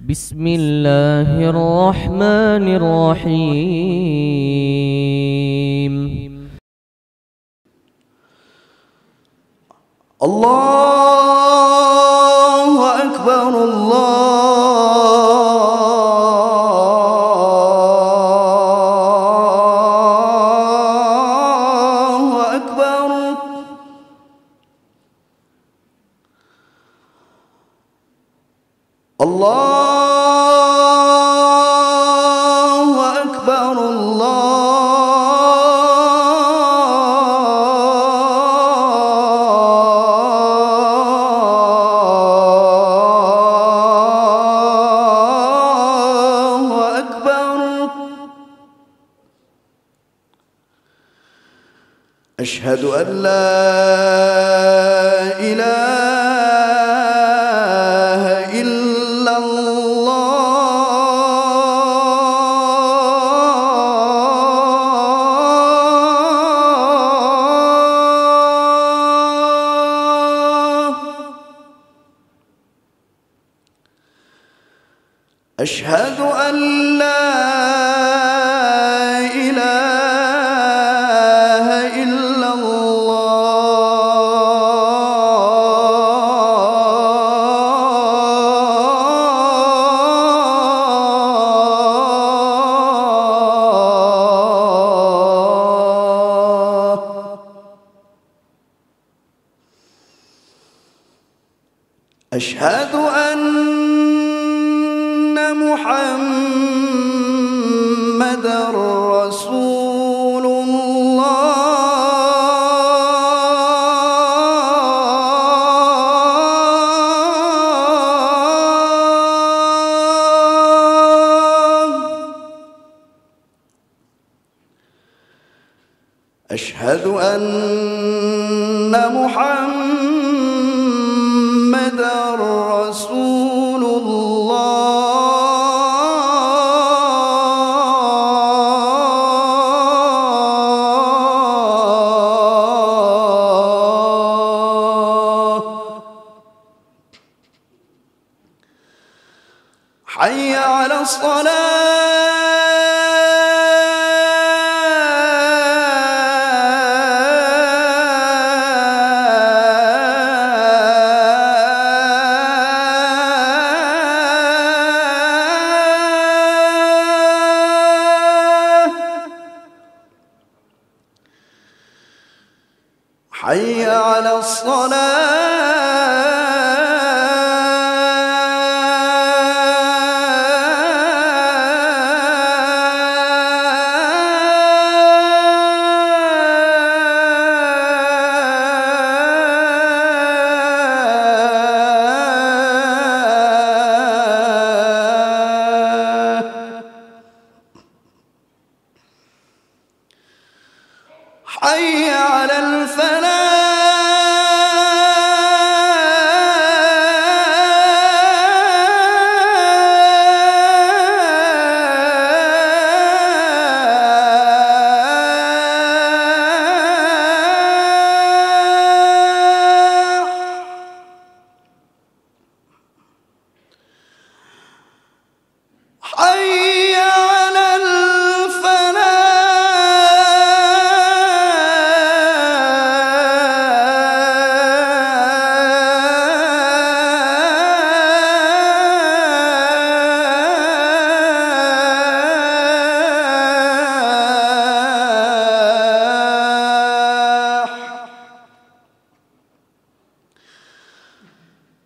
بسم الله الرحمن الرحيم. الله أكبر الله أكبر. الله أكبر الله أكبر. أشهد أن لا إله إلا الله. أشهد أن لا إله إلا الله. أشهد أن محمدًا رسول الله. أشهد أن محمدًا رسول الله. حي على حي على حي على حي على الفلاح.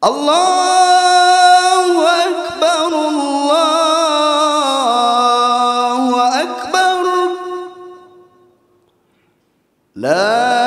الله أكبر الله أكبر. لا